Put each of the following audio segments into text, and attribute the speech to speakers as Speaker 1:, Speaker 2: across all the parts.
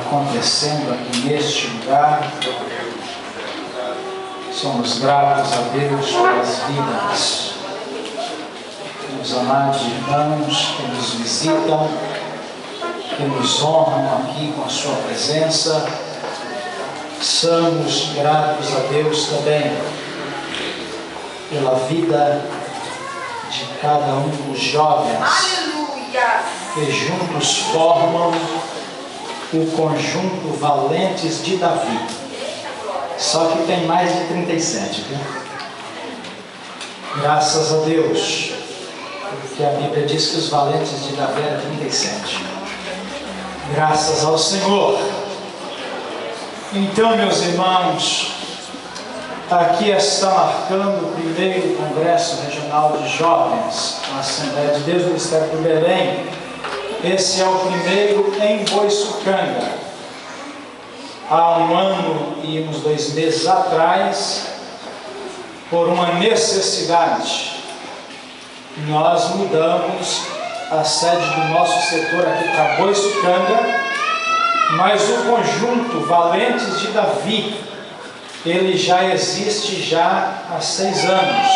Speaker 1: acontecendo aqui neste lugar. Somos gratos a Deus pelas vidas dos amados irmãos que nos visitam, que nos honram aqui com a sua presença. Somos gratos a Deus também pela vida de cada um dos jovens que juntos formam o conjunto Valentes de Davi. Só que tem mais de 37, viu? Graças a Deus, porque a Bíblia diz que os Valentes de Davi eram 37. Graças ao Senhor. Então, meus irmãos, aqui está marcando o primeiro Congresso Regional de Jovens na Assembleia de Deus do Ministério do Belém. Esse é o primeiro em Boiçucanga. Há um ano e uns 2 meses atrás, por uma necessidade, nós mudamos a sede do nosso setor aqui para Boiçucanga, mas o conjunto Valentes de Davi, ele já existe já há 6 anos.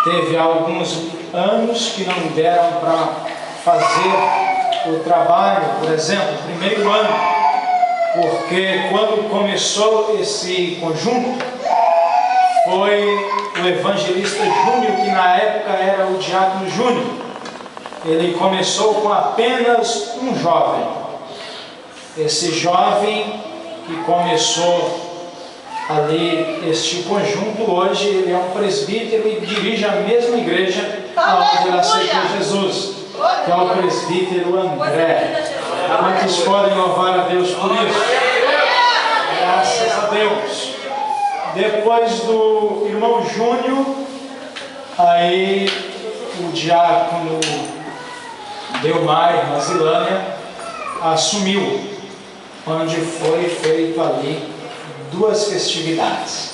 Speaker 1: Teve alguns anos que não deram para fazer o trabalho, por exemplo, o primeiro ano, porque quando começou esse conjunto, foi o evangelista Júnior, que na época era o diácono Júnior. Ele começou com apenas um jovem. Esse jovem que começou ali este conjunto, hoje ele é um presbítero e dirige a mesma igreja onde ele aceitou Jesus, que é o presbítero André. Quantos podem louvar a Deus por isso? Graças a Deus. Depois do irmão Júnior, aí o diácono Delmar Mazilânia assumiu, onde foi feito ali 2 festividades.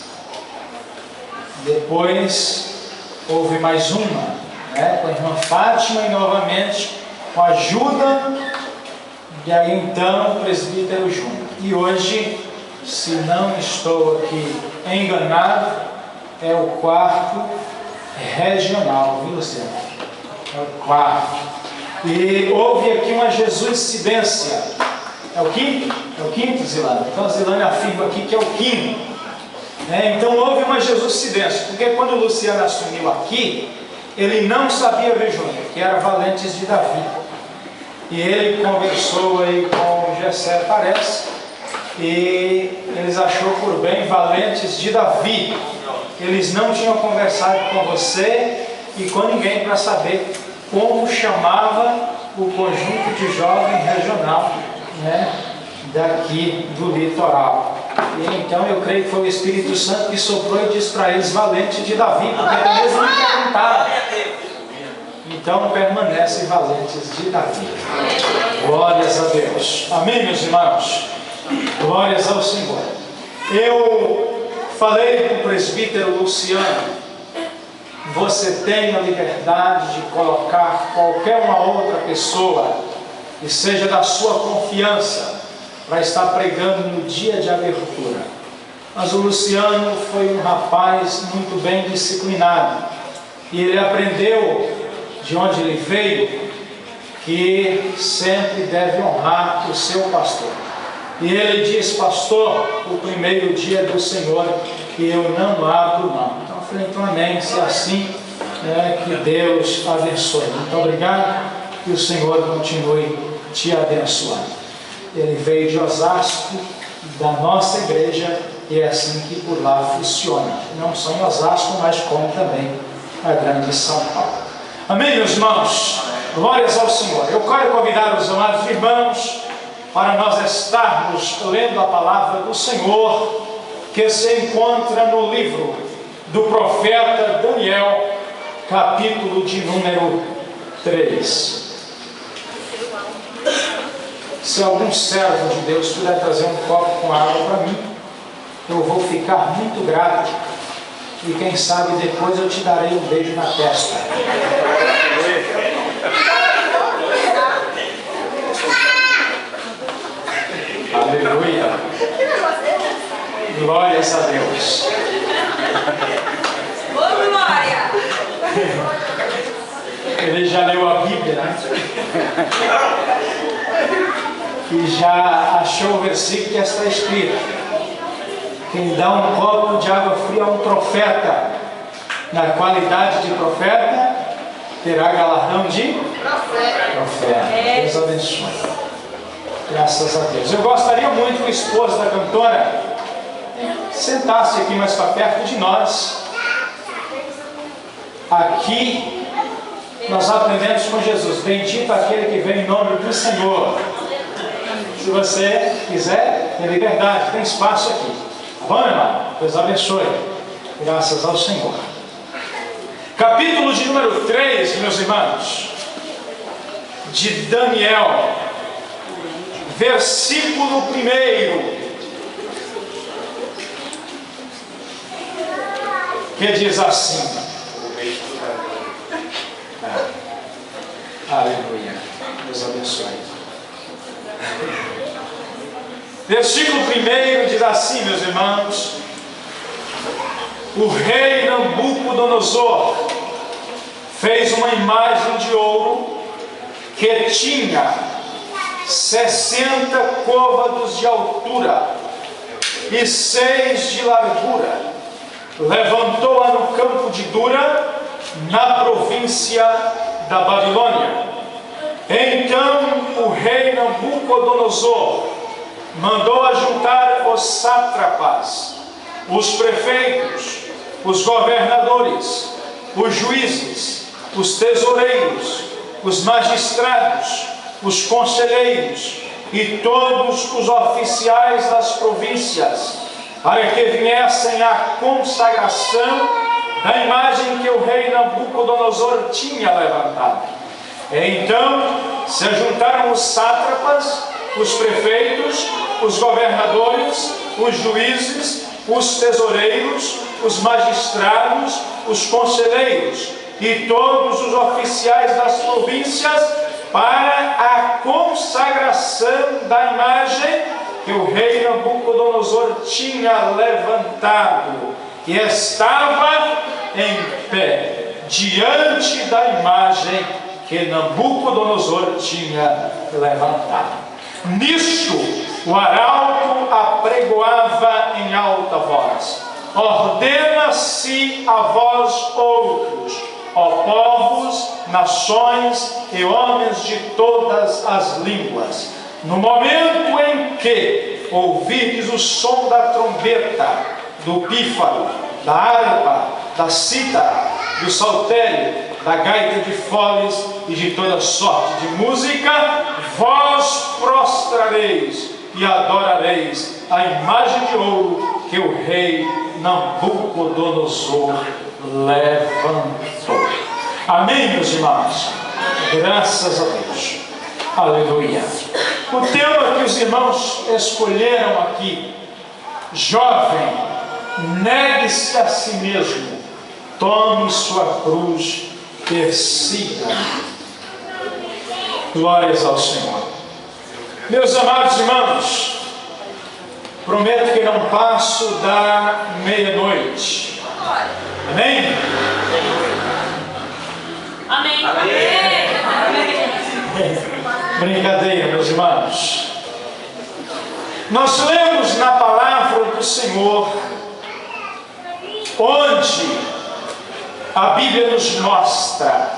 Speaker 1: Depois houve mais uma, com a irmã Fátima, e novamente com a ajuda, e aí então o presbítero Júnior. E hoje, se não estou aqui enganado, é o 4º regional, viu, Luciano? É o 4º. E houve aqui uma jesuicidência. É o 5º? É o 5º, Zilânia? Então a Zilânia afirma aqui que é o 5º. Então houve uma jesuicidência, porque quando o Luciano assumiu aqui, ele não sabia ver Júnior, que era Valentes de Davi. E ele conversou aí com o Gessé, parece, e eles achou por bem Valentes de Davi. Eles não tinham conversado com você e com ninguém para saber como chamava o conjunto de jovem regional, daqui do litoral. E então eu creio que foi o Espírito Santo que soprou e disse para eles Valente de Davi, porque eles não perguntaram. Então permanecem Valentes de Davi. Glórias a Deus. Amém, meus irmãos? Glórias ao Senhor. Eu falei para o presbítero Luciano, você tem a liberdade de colocar qualquer uma outra pessoa que seja da sua confiança para estar pregando no dia de abertura. Mas o Luciano foi um rapaz muito bem disciplinado, e ele aprendeu de onde ele veio que sempre deve honrar o seu pastor. E ele diz: pastor, o primeiro dia do Senhor que eu não abro mão. Então eu falei: então amém, se assim, que Deus abençoe. Muito obrigado, que o Senhor continue te abençoando. Ele veio de Osasco, da nossa igreja, e é assim que por lá funciona, não só em Osasco, mas como também na grande São Paulo. Amém, meus irmãos? Glórias ao Senhor. Eu quero convidar os amados irmãos para nós estarmos lendo a palavra do Senhor, que se encontra no livro do profeta Daniel, capítulo de número 3. Se algum servo de Deus puder trazer um copo com água para mim, eu vou ficar muito grato, e quem sabe depois eu te darei um beijo na testa. Aleluia. Glórias a Deus.
Speaker 2: Ô, glória!
Speaker 1: Ele já leu a Bíblia, né? E já achou o versículo que está escrito: quem dá um copo de água fria a um profeta, na qualidade de profeta, terá galardão de profeta. Deus abençoe. Graças a Deus. Eu gostaria muito que o esposo da cantora sentasse aqui mais para perto de nós. Aqui nós aprendemos com Jesus: bendito aquele que vem em nome do Senhor. Se você quiser, tem liberdade, tem espaço aqui. Tá bom, irmão? Deus abençoe. Graças ao Senhor. Capítulo de número 3, meus irmãos, de Daniel, versículo 1, que diz assim. Aleluia. Deus abençoe. Versículo 1 diz assim, meus irmãos: o rei Nabucodonosor fez uma imagem de ouro que tinha 60 côvados de altura e 6 de largura. Levantou-a no campo de Dura, na província da Babilônia. Então o rei Nabucodonosor mandou ajuntar os sátrapas, os prefeitos, os governadores, os juízes, os tesoureiros, os magistrados, os conselheiros e todos os oficiais das províncias, para que viessem à consagração da imagem que o rei Nabucodonosor tinha levantado. Então se ajuntaram os sátrapas, os prefeitos, os governadores, os juízes, os tesoureiros, os magistrados, os conselheiros e todos os oficiais das províncias para a consagração da imagem que o rei Nabucodonosor tinha levantado, e estava em pé diante da imagem que Nabucodonosor tinha levantado. Nisto o arauto apregoava em alta voz: ordena-se a vós outros, ó povos, nações e homens de todas as línguas, no momento em que ouvirdes o som da trombeta, do pífaro, da harpa, da cítara, do saltério, da gaita de foles e de toda sorte de música, vós prostrareis e adorareis a imagem de ouro que o rei Nabucodonosor levantou. Amém, meus irmãos? Graças a Deus. Aleluia. O tema que os irmãos escolheram aqui: jovem, negue-se a si mesmo, tome sua cruz, persiga. Glórias ao Senhor. Meus amados irmãos, prometo que não passo da meia-noite. Amém?
Speaker 2: Amém. Amém.
Speaker 1: Brincadeira, meus irmãos. Nós lemos na palavra do Senhor, onde a Bíblia nos mostra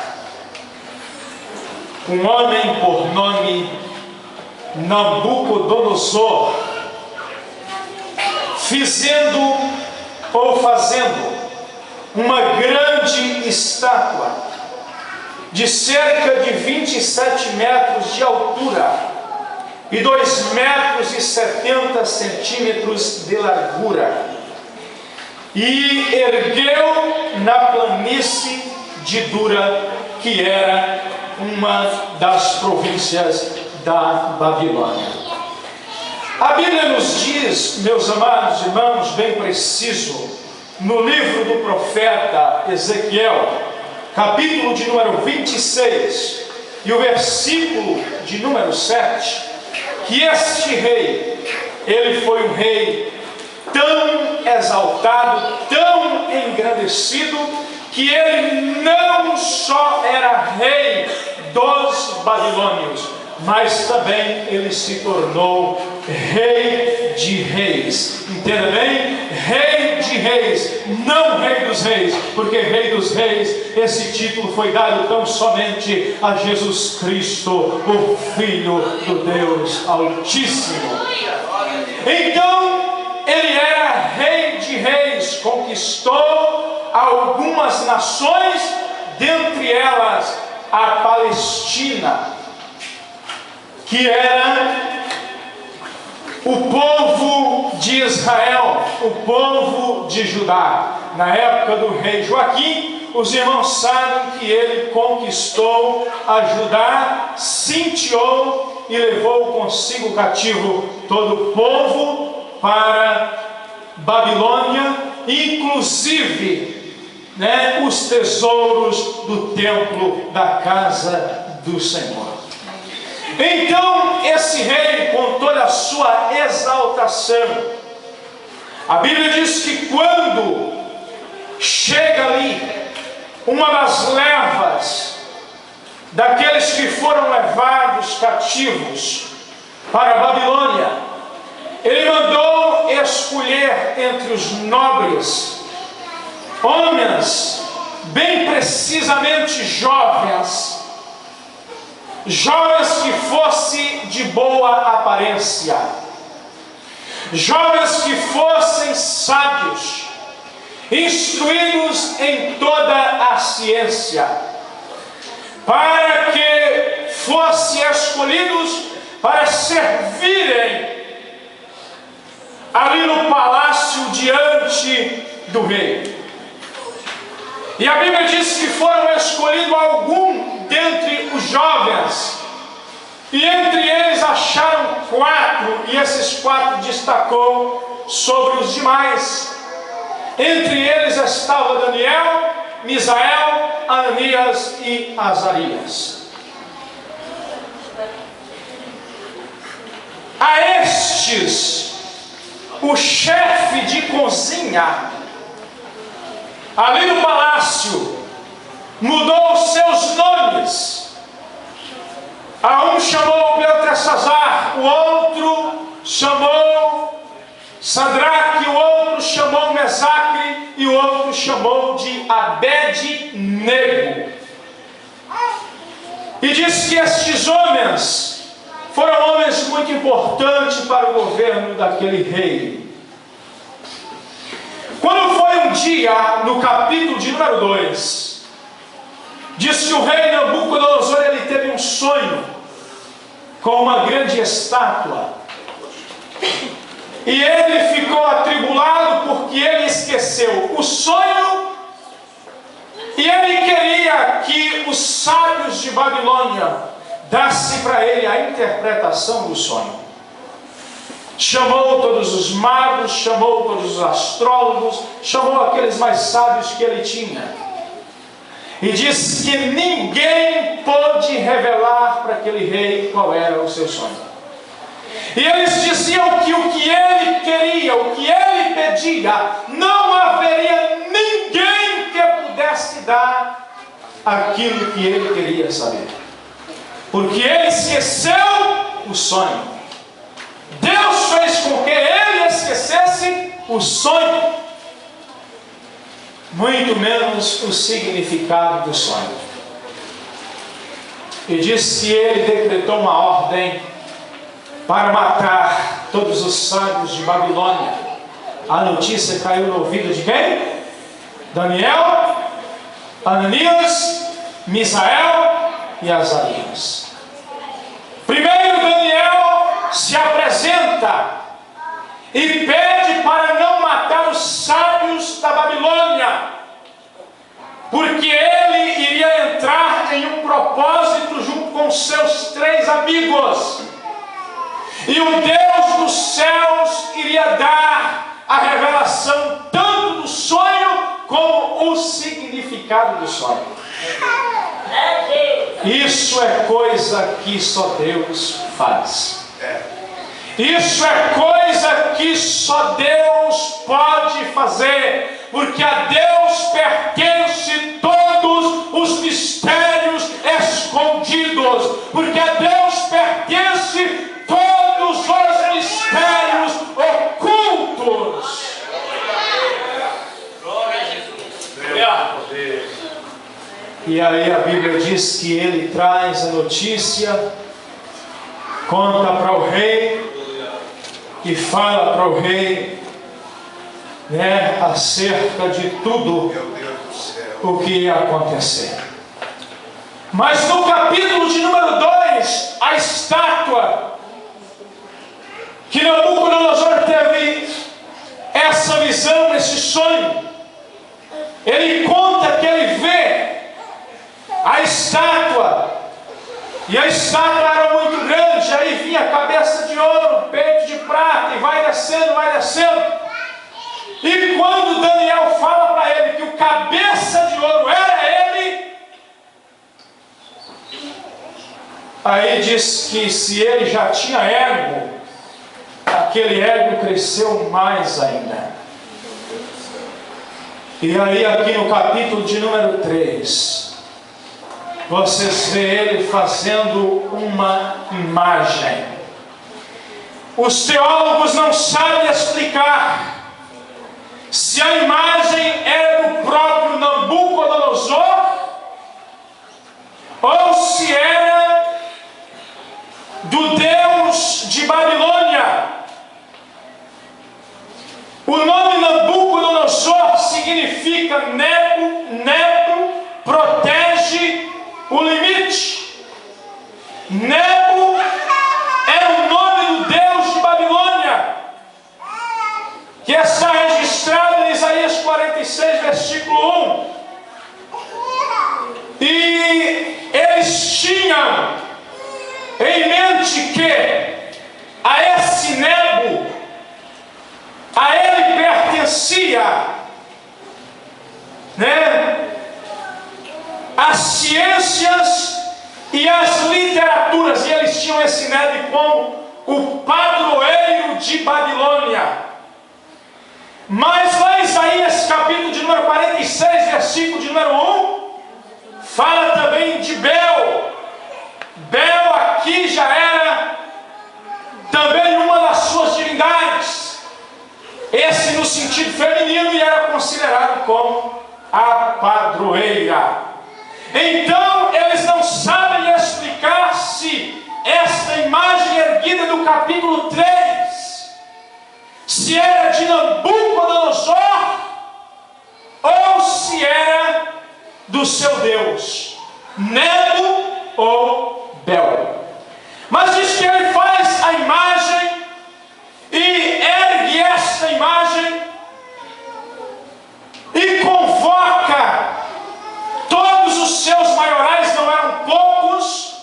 Speaker 1: um homem por nome Nabucodonosor fazendo uma grande estátua de cerca de 27 metros de altura e 2 metros e 70 centímetros de largura, e ergueu na planície de Dura, que era uma das províncias da Babilônia. A Bíblia nos diz, meus amados irmãos, bem preciso, no livro do profeta Ezequiel, capítulo de número 26 e o versículo de número 7, que este rei ele foi um rei tão exaltado, tão engrandecido, que ele não só era rei dos babilônios, mas também ele se tornou rei de reis. Entenda bem? Rei de reis, não rei dos reis, porque rei dos reis, esse título foi dado tão somente a Jesus Cristo, o Filho do Deus Altíssimo. Então, ele era rei de reis, conquistou algumas nações, dentre elas a Palestina, que era o povo de Israel, o povo de Judá. Na época do rei Joaquim, os irmãos sabem que ele conquistou a Judá, cintiou e levou consigo cativo todo o povo para Babilônia, inclusive os tesouros do templo da casa do Senhor. Então esse rei, com toda a sua exaltação, a Bíblia diz que quando chega ali uma das levas daqueles que foram levados cativos para a Babilônia, ele mandou escolher entre os nobres homens, bem precisamente jovens que fossem de boa aparência, jovens que fossem sábios, instruídos em toda a ciência, para que fossem escolhidos para servirem ali no palácio diante do rei. E a Bíblia diz que foram escolhidos alguns dentre os jovens, e entre eles acharam 4, e esses 4 destacou sobre os demais. Entre eles estava Daniel, Misael, Ananias e Azarias. A estes, o chefe de cozinha ali no palácio mudou os seus nomes. A um chamou Beltesazar, o outro chamou Sadraque, o outro chamou Mesaque e o outro chamou de Abed-nego. E diz que estes homens foram homens muito importantes para o governo daquele rei. Quando foi um dia, no capítulo de número 2, diz que o rei Nabucodonosor, ele teve um sonho com uma grande estátua, e ele ficou atribulado porque ele esqueceu o sonho, e ele queria que os sábios de Babilônia dessem para ele a interpretação do sonho. Chamou todos os magos, chamou todos os astrólogos, chamou aqueles mais sábios que ele tinha, e disse que ninguém pôde revelar para aquele rei qual era o seu sonho. E eles diziam que o que ele queria, o que ele pedia, não haveria ninguém que pudesse dar aquilo que ele queria saber, porque ele esqueceu o sonho. Deus fez com que ele esquecesse o sonho, muito menos o significado do sonho. E disse que ele decretou uma ordem para matar todos os sábios de Babilônia. A notícia caiu no ouvido de quem? Daniel, Ananias, Misael e Azarias. Primeiro Daniel se apresenta e pede para não matar os sábios da Babilônia, porque ele iria entrar em um propósito junto com seus 3 amigos, e o Deus dos céus iria dar a revelação tanto do sonho como o significado do sonho. Isso é coisa que só Deus faz. Isso é coisa que só Deus pode fazer, porque a Deus pertence todos os mistérios escondidos, porque a Deus pertence todos os mistérios ocultos. E aí a Bíblia diz que ele traz a notícia, conta para o rei e fala para o rei, acerca de tudo o que ia acontecer. Mas no capítulo de número 2, a estátua que Nabucodonosor teve essa visão, esse sonho, ele conta que ele vê a estátua, e a estátua era muito grande, aí vinha a cabeça de ouro, peito de prata, e vai descendo, vai descendo. E quando Daniel fala para ele que o cabeça de ouro era ele, aí diz que se ele já tinha ego, aquele ego cresceu mais ainda. E aí aqui no capítulo de número 3, vocês vê ele fazendo uma imagem. Os teólogos não sabem explicar se a imagem era do próprio Nabucodonosor ou se era do Deus de Babilônia. O nome Nabucodonosor significa Nebo protege o limite. Nebo é o nome do Deus de Babilônia, que está registrado em Isaías 46, versículo 1. E eles tinham em mente que a esse Nebo, a ele pertencia, as ciências e as literaturas, e eles tinham esse Nebo como o padroeiro de Babilônia. Mas lá em Isaías capítulo de número 46, versículo de número 1, fala também de Bel. Bel aqui já era também uma das suas divindades, esse no sentido feminino, e era considerado como a padroeira. Então eles não sabem explicar se esta imagem erguida do capítulo 3, se era de Nabucodonosor ou se era do seu Deus, Nebo ou Bel. Mas diz que ele faz a imagem e ergue esta imagem e convoca todos os seus maiorais, não eram poucos.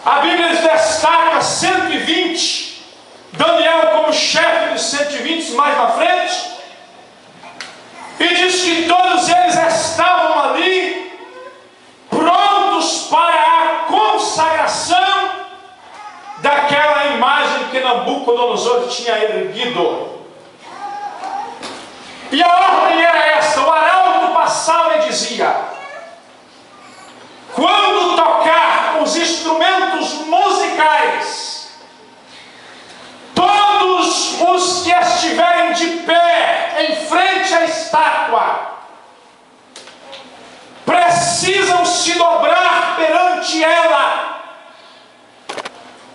Speaker 1: A Bíblia destaca 120, Daniel como chefe dos 120 mais na frente, e diz que todos eles estavam ali prontos para a consagração daquela imagem que Nabucodonosor tinha erguido. E a ordem era esta: o arauto passava e dizia: quando tocar os instrumentos musicais, todos os que estiverem de pé em frente à estátua precisam se dobrar perante ela,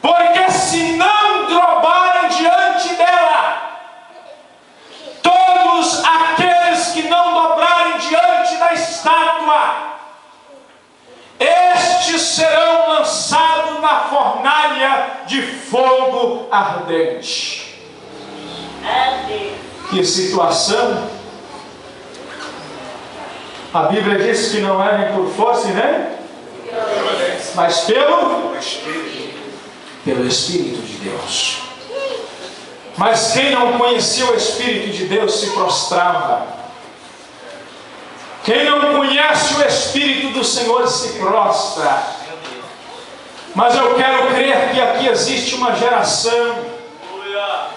Speaker 1: porque se não dobrarem diante dela, todos aqueles que não dobrarem diante da estátua, estes serão lançados na fornalha de fogo ardente. Que situação! A Bíblia diz que não é nem por força, né? Mas pelo Espírito de Deus. Mas quem não conhecia o Espírito de Deus se prostrava. Quem não conhece o Espírito do Senhor se prostra. Mas eu quero crer que aqui existe uma geração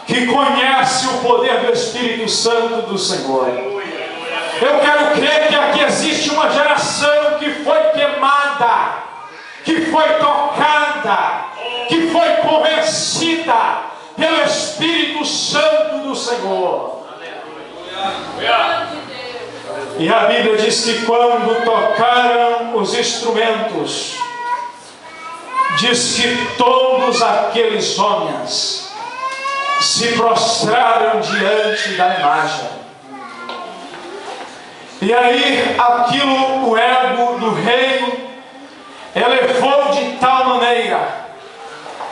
Speaker 1: que conhece o poder do Espírito Santo do Senhor. Eu quero crer que aqui existe uma geração que foi queimada, que foi tocada, que foi convencida pelo Espírito Santo do Senhor. E a Bíblia diz que quando tocaram os instrumentos, diz que todos aqueles homens se prostraram diante da imagem. E aí aquilo, o ego do rei elevou de tal maneira,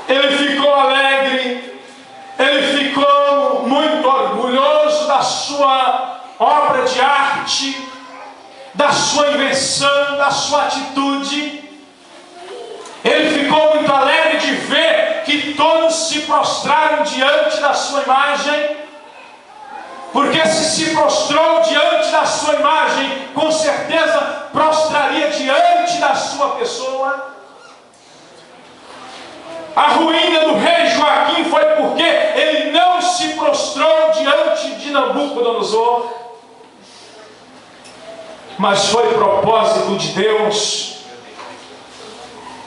Speaker 1: ele ficou alegre, ele ficou muito orgulhoso da sua obra de arte, da sua invenção, da sua atitude. Ele ficou muito alegre de ver que todos se prostraram diante da sua imagem, porque se prostrou diante da sua imagem, com certeza prostraria diante da sua pessoa. A ruína do rei Joaquim foi porque ele não se prostrou diante de Nabucodonosor, mas foi propósito de Deus.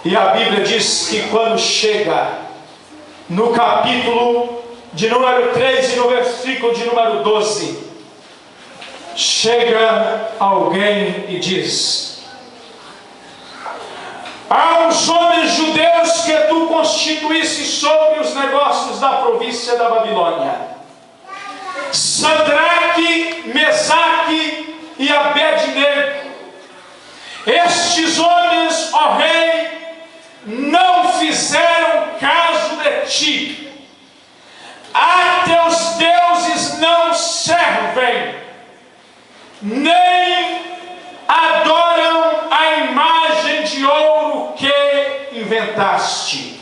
Speaker 1: E a Bíblia diz que quando chega no capítulo de número 3 e no versículo de número 12, chega alguém e diz: há uns homens judeus que tu constituísse sobre os negócios da província da Babilônia, Sadraque, Mesaque e Abednego. Estes homens, ó rei, não fizeram caso de ti. A teus deuses não servem, nem adoram a imagem de ouro que inventaste.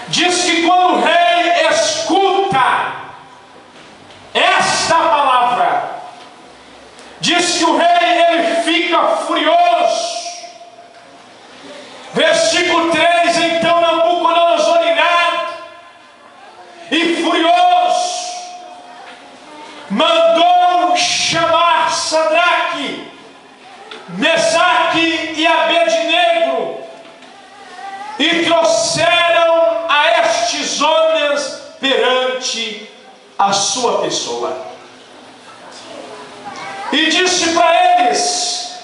Speaker 1: Diz que quando o rei escuta esta palavra, diz que o rei ele fica furioso. Versículo 3: então Nabucodonosor, irado e furioso, mandou chamar Sadraque, Mesaque e Abednego, e trouxeram a estes homens perante a sua pessoa. E disse para eles: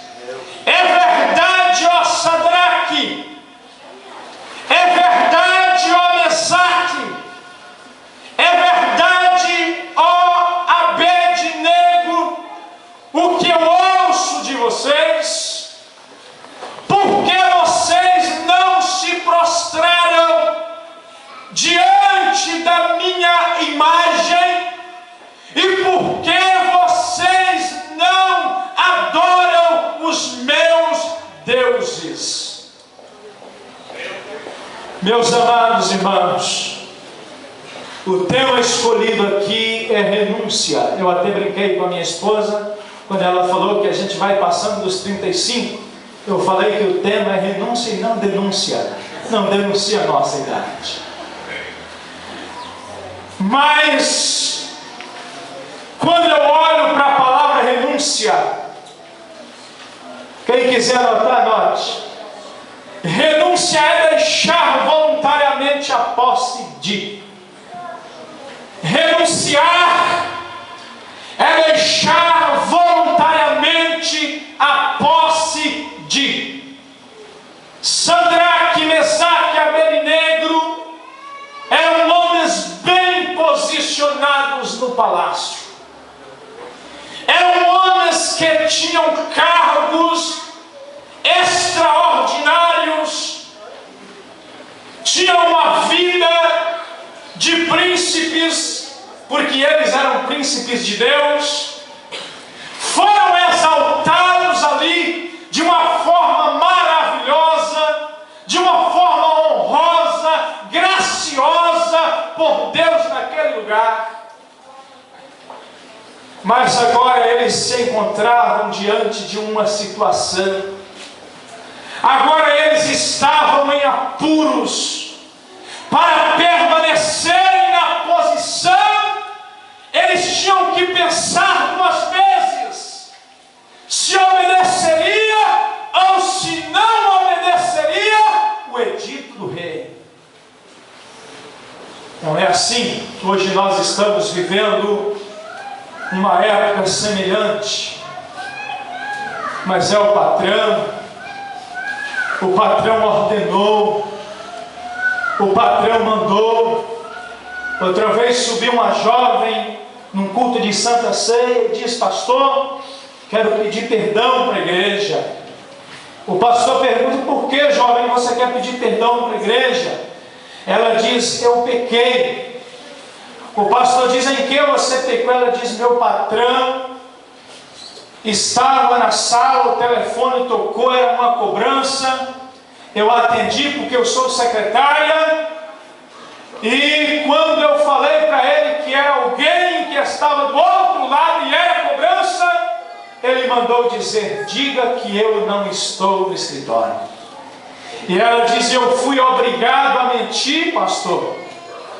Speaker 1: é verdade, ó Sadraque, é verdade, ó Mesaque, é verdade, ó Abednego, o que eu ouço de vocês, porque vocês não se prostraram diante da minha imagem, e porque vocês não adoram os meus deuses. Meus amados irmãos, o tema escolhido aqui é renúncia. Eu até brinquei com a minha esposa quando ela falou que a gente vai passando dos 35. Eu falei que o tema é renúncia e não denúncia. Não denuncia a nossa idade. Mas quando eu olho para a palavra renúncia, quem quiser anotar, anote. Renúncia é deixar voluntariamente a posse de. Renunciar é deixar voluntariamente a posse de. Sadraque, Mesaque e Abednego eram homens bem posicionados no palácio. Eram homens que tinham cargos extraordinários, tinham uma vida de príncipes, porque eles eram príncipes de Deus, foram exaltados ali de uma forma maravilhosa, de uma forma honrosa, graciosa por Deus naquele lugar. Mas agora eles se encontravam diante de uma situação. Agora eles estavam em apuros. para permanecerem na posição, eles tinham que pensar 2 vezes se obedeceria ou se não obedeceria o edito do rei. Não é assim que hoje nós estamos vivendo uma época semelhante, mas é o patrão ordenou, o patrão mandou. Outra vez subiu uma jovem num culto de Santa Ceia e diz: pastor, quero pedir perdão para a igreja. O pastor pergunta: por que, jovem, você quer pedir perdão para a igreja? Ela diz: eu pequei. O pastor diz: em que você pecou? Ela diz: meu patrão estava na sala, o telefone tocou, era uma cobrança, eu atendi porque eu sou secretária, e quando eu falei para ele que era alguém que estava do outro lado e era cobrança, ele mandou dizer: diga que eu não estou no escritório. E ela diz: eu fui obrigado a mentir, pastor,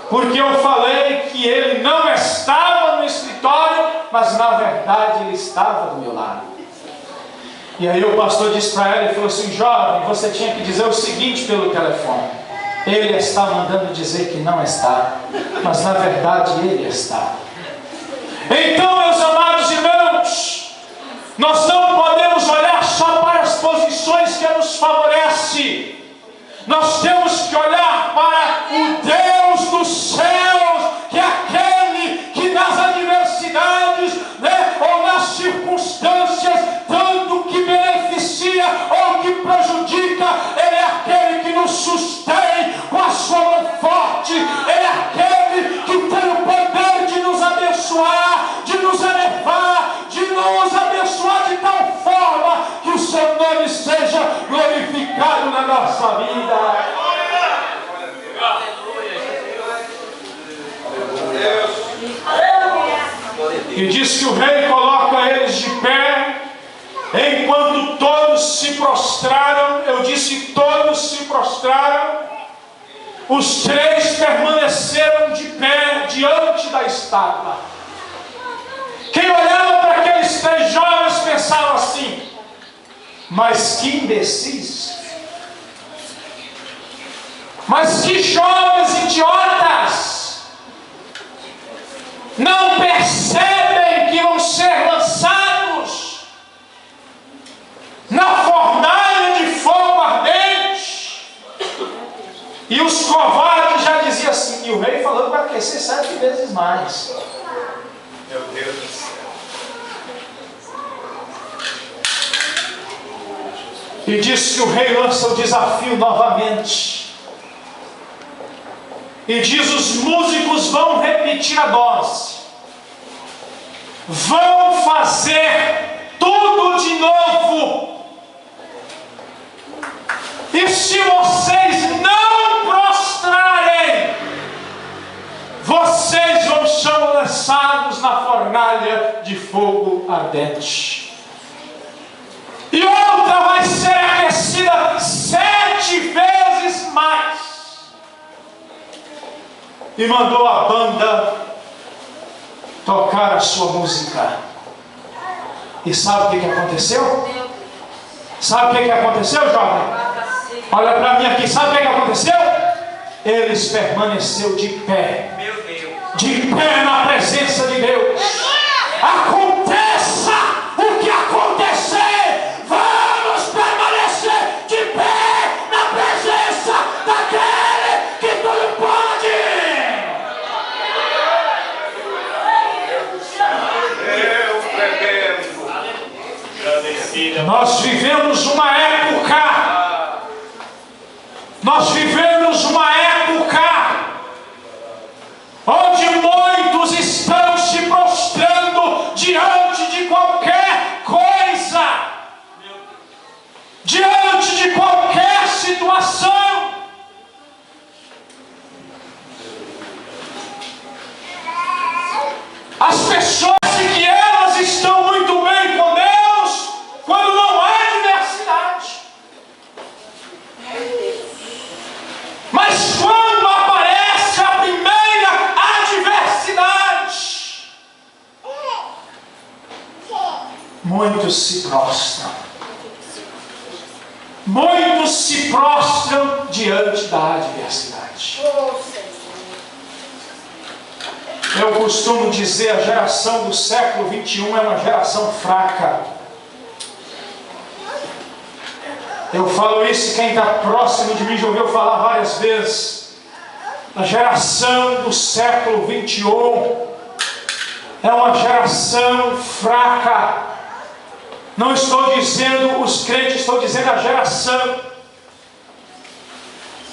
Speaker 1: porque eu falei que ele não estava no escritório, mas na verdade ele estava do meu lado. E aí o pastor disse para ela e falou assim: jovem, você tinha que dizer o seguinte pelo telefone: ele está mandando dizer que não está, mas na verdade ele está. Então, meus amados irmãos, nós não podemos olhar só para as posições que nos favorecem. Nós temos que olhar para o Deus dos céus, que é aquele que nas adversidades, ou nas circunstâncias, tanto que beneficia ou que prejudica, Ele é aquele que nos sustém com a sua mão forte. Ele é aquele que tem o poder de nos abençoar, de nos elevar, de nos abençoar de tal forma que o seu nome seja glorificado na nossa vida. E diz que o rei coloca eles de pé, enquanto todos se prostraram. Eu disse: todos se prostraram. Os 3 permaneceram de pé diante da estátua. Quem olhava para aqueles 3 jovens pensava assim: mas que imbecis, mas que jovens idiotas, não percebem que vão ser lançados na fornalha de fogo ardente. E os covardes já diziam assim, e o rei falando para aquecer 7 vezes mais. Meu Deus do céu. E diz que o rei lança o desafio novamente. E diz: os músicos vão repetir a dose, vão fazer tudo de novo. E se vocês não prostrarem, vocês vão ser lançados na fornalha de fogo ardente. E outra vai ser aquecida 7 vezes mais. E mandou a banda tocar a sua música. E sabe o que aconteceu? Sabe o que aconteceu, jovem? Olha para mim aqui, sabe o que aconteceu? Eles permaneceram de pé. De pé na presença de Deus. Aconteça o que acontecer, vamos permanecer de pé na presença daquele que tudo pode. Nós vivemos uma época, onde muitos estão se prostrando diante muitos se prostram. Muitos se prostram diante da adversidade. Eu costumo dizer, a geração do século 21 é uma geração fraca. Eu falo isso, quem está próximo de mim já ouviu falar várias vezes. A geração do século 21 é uma geração fraca. Não estou dizendo os crentes, estou dizendo a geração.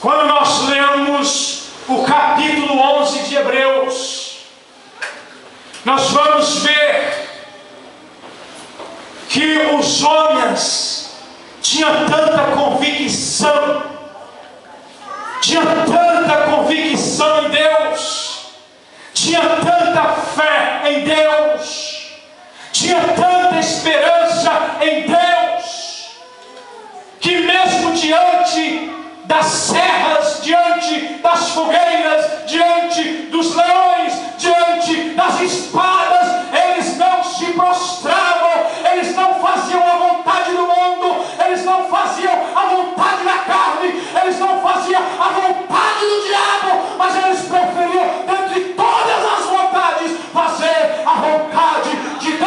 Speaker 1: Quando nós lemos o capítulo 11 de Hebreus, nós vamos ver que os homens tinham tanta convicção em Deus, tinha tanta fé em Deus, tinha tanta esperança em Deus, que mesmo diante das serras, diante das fogueiras, diante dos leões, diante das espadas, eles não se prostravam, eles não faziam a vontade do mundo, eles não faziam a vontade da carne, eles não faziam a vontade do diabo, mas eles preferiam, dentre todas as vontades, fazer a vontade de Deus.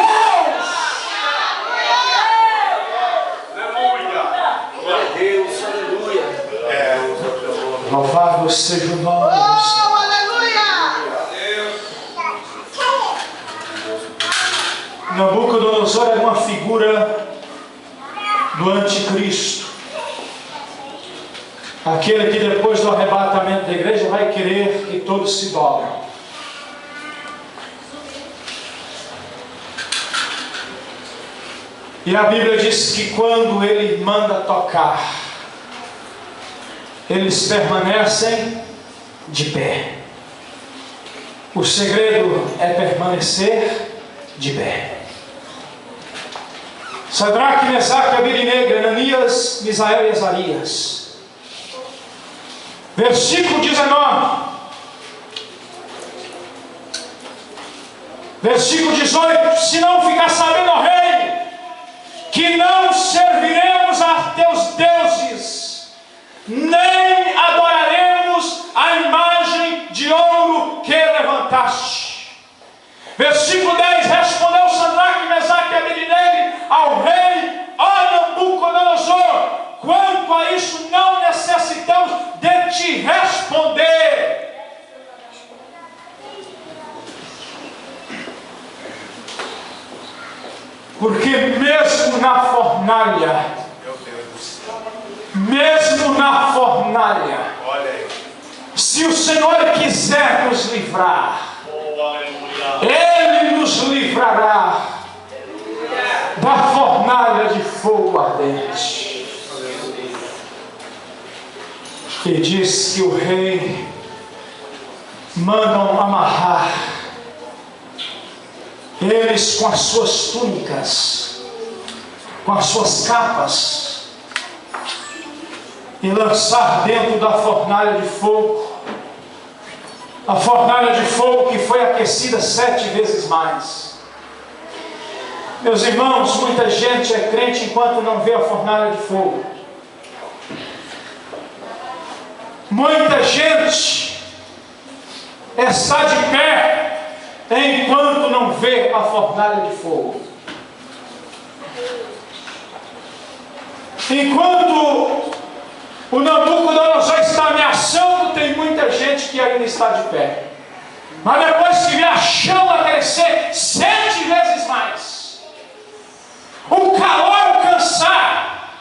Speaker 3: Deus, aleluia.
Speaker 1: Louvado seja o nome do Senhor. Nabucodonosor era uma figura do anticristo, aquele que depois do arrebatamento da igreja vai querer que todos se dobrem. E a Bíblia diz que quando ele manda tocar, eles permanecem de pé. O segredo é permanecer de pé. Sadraque, Mesaque, Abednego, Ananias, Misael e Azarias. Versículo 19. Versículo 18. Se não ficar sabendo, ó rei, que não serviremos a teus deuses, nem adoraremos a imagem de ouro que levantaste. Versículo 10. Respondeu Sadraque, Mesaque e Abednego ao rei: ó Nabucodonosor, quanto a isso não necessitamos de te responder. Porque mesmo na fornalha, se o Senhor quiser nos livrar, Ele nos livrará da fornalha de fogo ardente. E diz que o rei mandam amarrar eles com as suas túnicas, com as suas capas, e lançar dentro da fornalha de fogo. A fornalha de fogo que foi aquecida 7 vezes mais. Meus irmãos, muita gente é crente enquanto não vê a fornalha de fogo. Muita gente está de pé enquanto não vê a fornalha de fogo. Enquanto o Nabucodonosor está ameaçando, tem muita gente que ainda está de pé. Mas depois que vê a chama crescer 7 vezes mais, o calor alcançar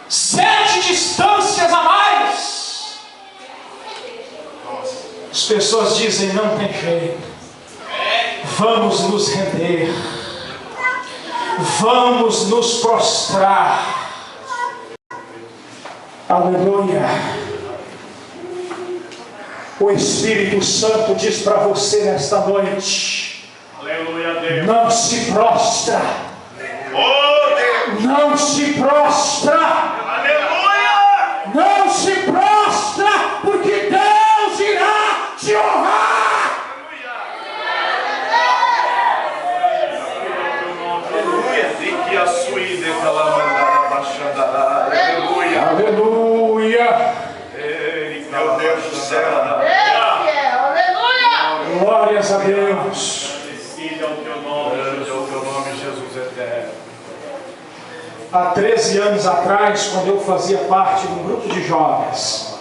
Speaker 1: 7 distâncias a mais, as pessoas dizem: não tem jeito, vamos nos render, vamos nos prostrar. Aleluia. O Espírito Santo diz para você nesta noite: aleluia, Deus. Não se prostra. Oh, Deus. Não se prostra. Aleluia. Não se prostra, porque Deus irá te honrar. Aleluia.
Speaker 4: Aleluia!
Speaker 1: Glórias a Deus.
Speaker 4: Bendecido é o teu nome, Jesus eterno.
Speaker 1: Há 13 anos atrás, quando eu fazia parte de um grupo de jovens,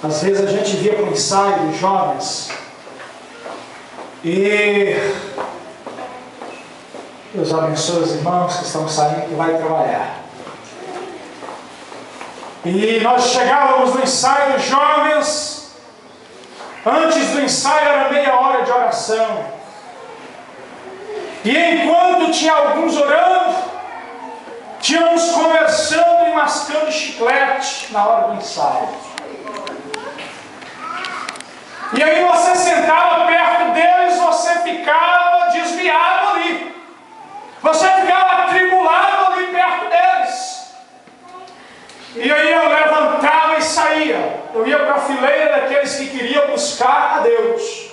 Speaker 1: às vezes a gente via para o ensaio dos jovens e Deus abençoe os irmãos que estão saindo, que vai trabalhar. E nós chegávamos no ensaio dos jovens. Antes do ensaio era meia hora de oração. E enquanto tinha alguns orando, tínhamos conversando e mascando chiclete na hora do ensaio. E aí você sentava perto deles, você ficava desviado ali. Você ficava atribulado ali perto deles. E aí eu levantava e saía. Eu ia para a fileira daqueles que queriam buscar a Deus,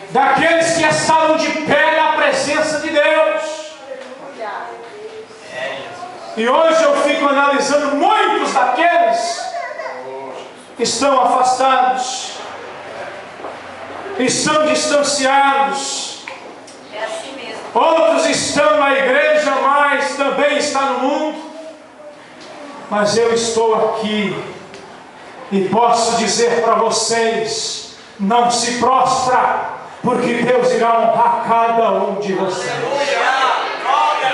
Speaker 1: daqueles que estavam de pé na presença de Deus. E hoje eu fico analisando muitos daqueles que estão afastados, estão distanciados.
Speaker 2: É assim mesmo.
Speaker 1: Outros estão na igreja, mas também estão no mundo. Mas eu estou aqui e posso dizer para vocês: não se prostra, porque Deus irá honrar cada um de vocês.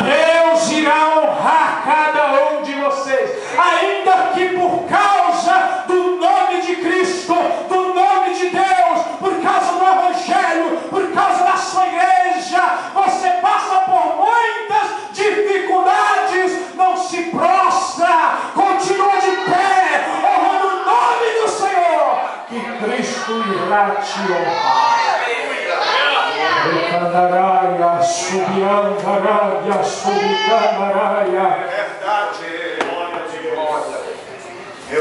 Speaker 1: Deus irá honrar cada um de vocês, ainda que por causa do nome de Cristo, do nome de Deus, por causa do Evangelho, por causa da sua igreja, você passa por muitas dificuldades. Não se prostra, continua de pé, honrando o nome do Senhor, que Cristo irá te honrar. Recandaraia, subiandaraia, subicandaraia.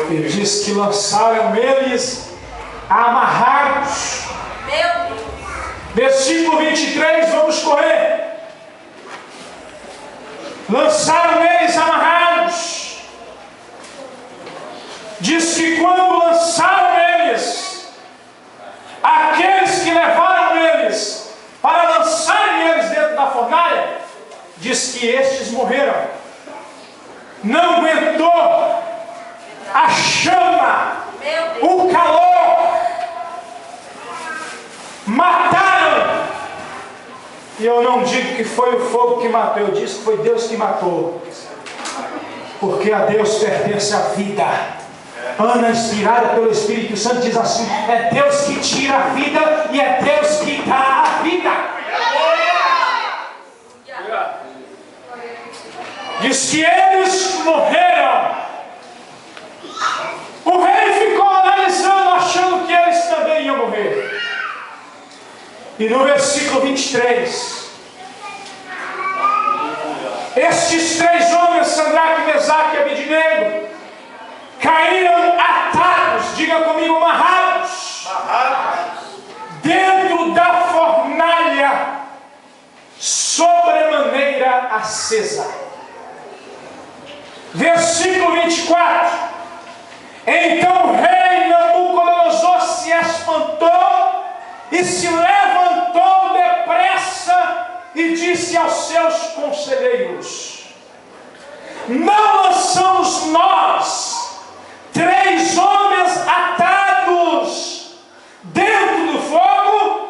Speaker 1: E diz que lançaram eles amarrados.
Speaker 2: Meu Deus.
Speaker 1: Versículo 23, vamos correr. Lançaram eles amarrados. Diz que quando lançaram eles, aqueles que levaram eles para lançarem eles dentro da fornalha, diz que estes morreram. Não aguentou a chama, o calor, mataram. E eu não digo que foi o fogo que matou, eu disse que foi Deus que matou, porque a Deus pertence a vida. Ana, inspirada pelo Espírito Santo, diz assim: é Deus que tira a vida e é Deus que dá a vida. Diz que eles morreram. O rei ficou analisando, achando que eles também iam morrer. E no versículo 23, estes três homens, Sadraque, Mesaque e Abednego, caíram atados, diga comigo, amarrados, dentro da fornalha, sobremaneira acesa. Versículo 24: então o rei Nabucodonosor se espantou e se levantou depressa e disse aos seus conselheiros: não lançamos nós três homens atados dentro do fogo?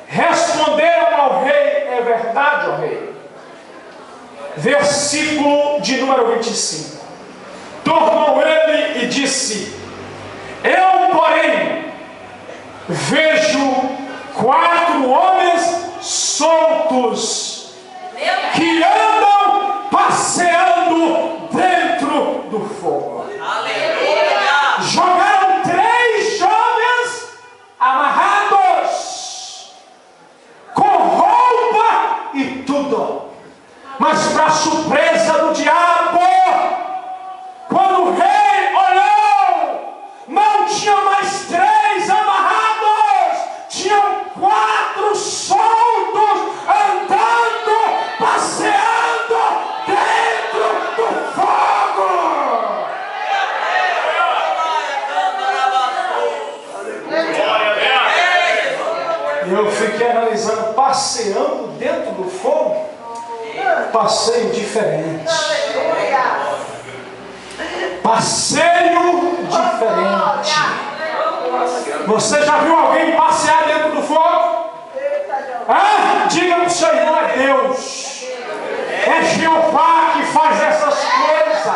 Speaker 1: Responderam ao rei: é verdade, ó rei. Versículo de número 25. Tornou ele e disse: eu, porém, vejo 4 homens soltos que andam passeando dentro do fogo.
Speaker 2: Aleluia.
Speaker 1: Jogaram 3 homens amarrados, com roupa e tudo. Mas para surpresa do diabo, quando o rei olhou, não tinha mais 3 amarrados, tinham 4 soltos, andando, passeando dentro do fogo. Eu fiquei analisando, passeando dentro do fogo, passeio diferente. Passeio diferente. Você já viu alguém passear dentro do fogo? Diga para o seu irmão, é Deus. É Jeová que faz essas coisas.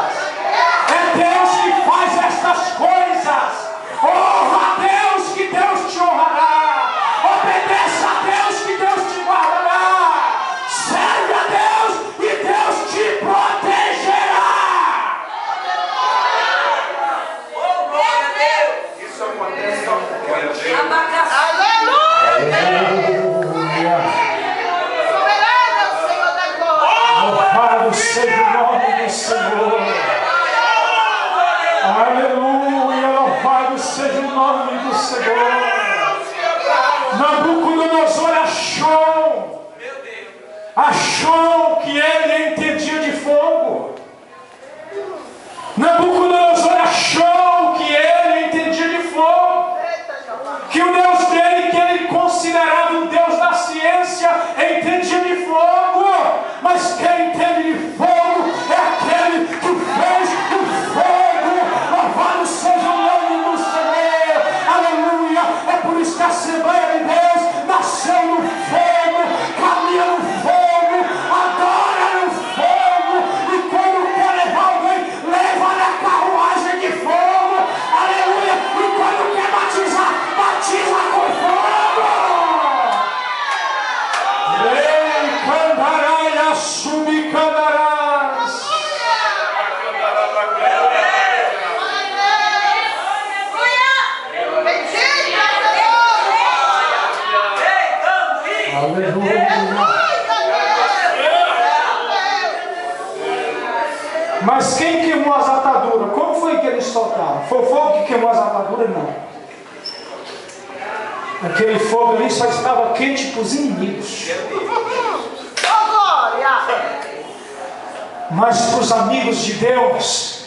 Speaker 1: É Deus que faz estas coisas. Honra a Deus, que Deus te honrará. Obedeça a Deus, que Deus te guardará. Serve a Deus e Deus te protegerá.
Speaker 3: Isso acontece só porque
Speaker 1: louvado seja o nome do Senhor. Aleluia, louvado seja o nome do Senhor. Nabucodonosor achou que ele entendia de fogo. Nabucodonosor achou que ele entendia de fogo. Que o Deus dele, que ele considerava um Deus da ciência, entendia de fogo. Mas quem entende de fogo é aquele que fez o fogo. Louvado seja o nome do Senhor. Aleluia. É por isso que a Assembleia de Deus nasceu no fogo, caminha no fogo, adora no fogo. E quando quer levar alguém, leva na carruagem de fogo. Aleluia. E quando quer batizar, batiza com fogo. Ei, candará, subcandarás. Aleluia. Mas quem queimou as ataduras? Como foi que eles soltaram? Foi o fogo que queimou as ataduras? Não. Aquele fogo ali só estava quente para os inimigos. Mas para os amigos de Deus,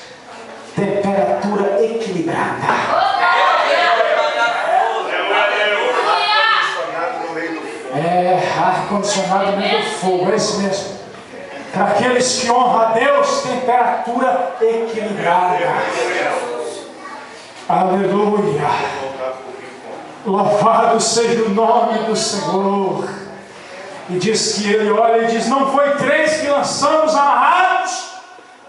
Speaker 1: temperatura equilibrada. Ar-condicionado no meio do fogo, é esse mesmo. Para aqueles que honram a Deus, temperatura equilibrada. Aleluia. Louvado seja o nome do Senhor. E diz que ele olha e diz: não foi 3 que lançamos amarrados?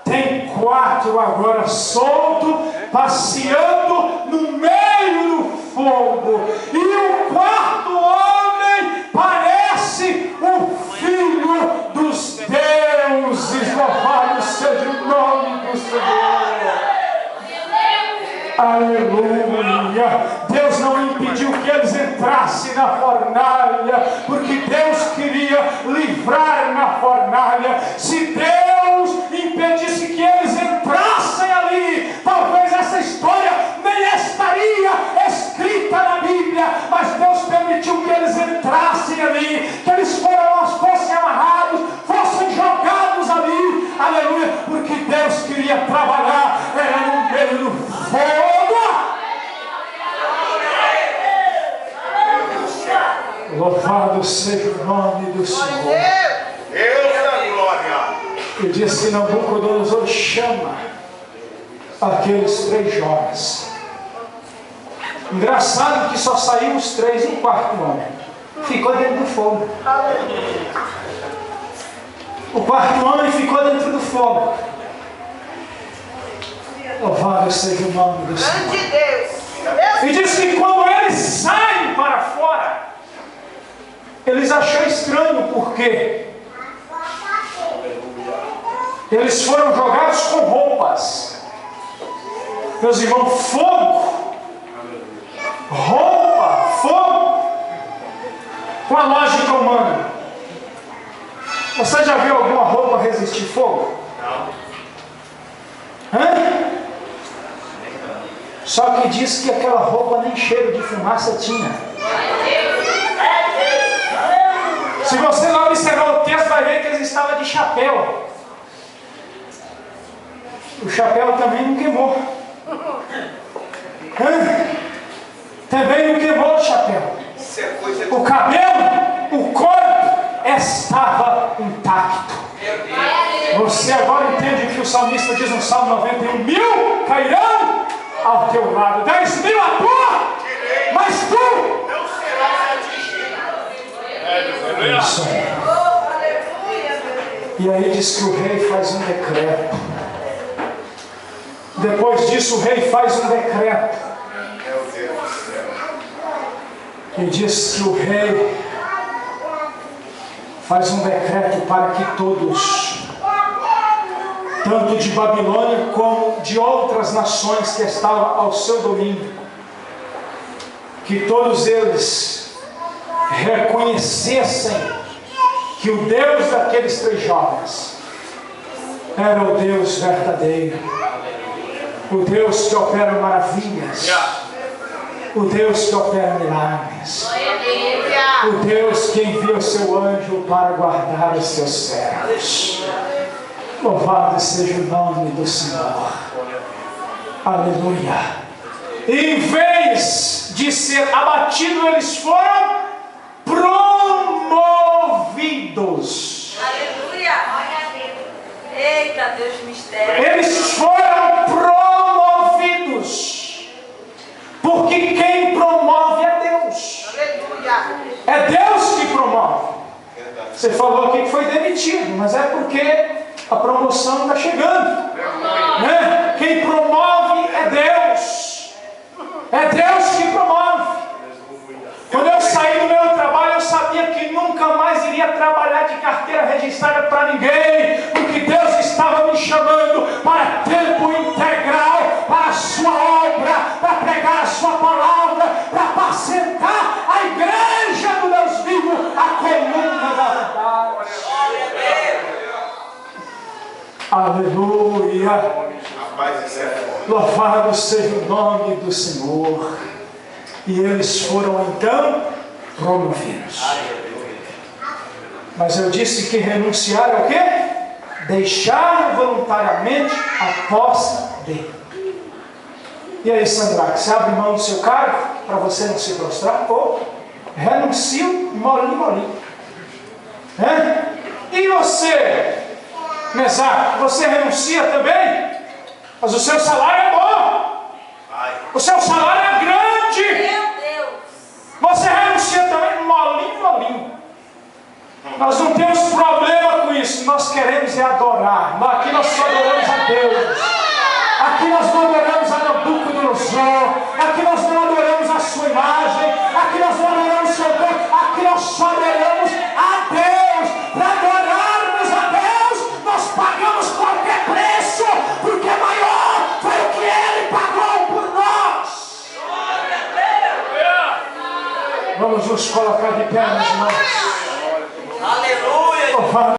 Speaker 1: Tem 4 agora solto, passeando no meio do fogo. E o 4º homem parece o Filho dos deuses. Louvado seja o nome do Senhor. Aleluia. Deus não impediu que eles entrassem na fornalha, porque Deus queria livrar na fornalha. Se Deus impedisse que eles entrassem ali, talvez essa história nem estaria escrita na Bíblia. Mas Deus permitiu que eles entrassem ali, que eles fossem amarrados, fossem jogados ali. Aleluia, porque Deus queria trabalhar no meio do fogo. Louvado seja o nome do Senhor.
Speaker 3: Deus da glória.
Speaker 1: E diz que Nabucodonosor chama aqueles 3 jovens. Engraçado que só saíram os 3 e o 4º homem ficou dentro do fogo. O 4º homem ficou dentro do fogo. Louvado seja o nome do Senhor. E diz que quando eles saem para fora, eles acham estranho, porque eles foram jogados com roupas. Meus irmãos, fogo, roupa, fogo, com a lógica humana. Você já viu alguma roupa resistir fogo? Não. Só que diz que aquela roupa nem cheiro de fumaça tinha. Se você não observar o texto, vai ver que eles estavam de chapéu. O chapéu também não queimou. Também não queimou o chapéu.
Speaker 3: Isso é coisa
Speaker 1: O cabelo, o corpo estava intacto. Você agora entende o que o salmista diz no Salmo 91? 1000 cairão ao teu lado, 10.000 à tua, mas tu
Speaker 3: não serás atingido.
Speaker 1: Isso. E aí diz que o rei faz um decreto. Depois disso o rei faz um decreto.
Speaker 3: Meu Deus do céu.
Speaker 1: E diz que o rei faz um decreto para que todos, tanto de Babilônia como de outras nações que estavam ao seu domínio, que todos eles reconhecessem que o Deus daqueles 3 jovens era o Deus verdadeiro, o Deus que opera maravilhas, o Deus que opera milagres, o Deus que envia o seu anjo para guardar os seus servos. Louvado seja o nome do Senhor. Aleluia. E em vez de ser abatido, eles foram promovidos.
Speaker 2: Aleluia. Eita, Deus mistério.
Speaker 1: Eles foram promovidos. Porque quem promove é Deus. É Deus que promove. Você falou aqui que foi demitido, mas é porque a promoção está chegando, né? Quem promove é Deus. É Deus que promove. Quando eu saí do meu trabalho, eu sabia que nunca mais iria trabalhar de carteira registrada para ninguém, porque Deus estava me chamando para tempo integral, para a sua obra, para pregar a sua palavra, para apacentar a igreja do Deus vivo, a coluna da verdade. Aleluia.
Speaker 3: Rapaz, isso é foda.
Speaker 1: Louvado seja o nome do Senhor. E eles foram então promovidos. Mas eu disse que renunciar é o quê? Deixar voluntariamente a posse dele. E aí, Sandra, você abre mão do seu cargo para você não se prostrar? Ou renuncia molinho. E você, Mesaque, você renuncia também? Mas o seu salário é bom. O seu salário é grande.
Speaker 2: Meu Deus.
Speaker 1: Você renuncia também molinho. Nós não temos problema com isso. Nós queremos é adorar. Aqui nós só adoramos a Deus. Aqui nós não adoramos a Nabucodonosor. Aqui nós não adoramos a sua imagem. Aqui nós não adoramos o seu Deus. Aqui nós só adoramos a Deus. Para adorarmos a Deus, nós pagamos qualquer preço, porque maior foi o que Ele pagou por nós. Vamos nos colocar de pé, meus irmãos.
Speaker 2: Aleluia.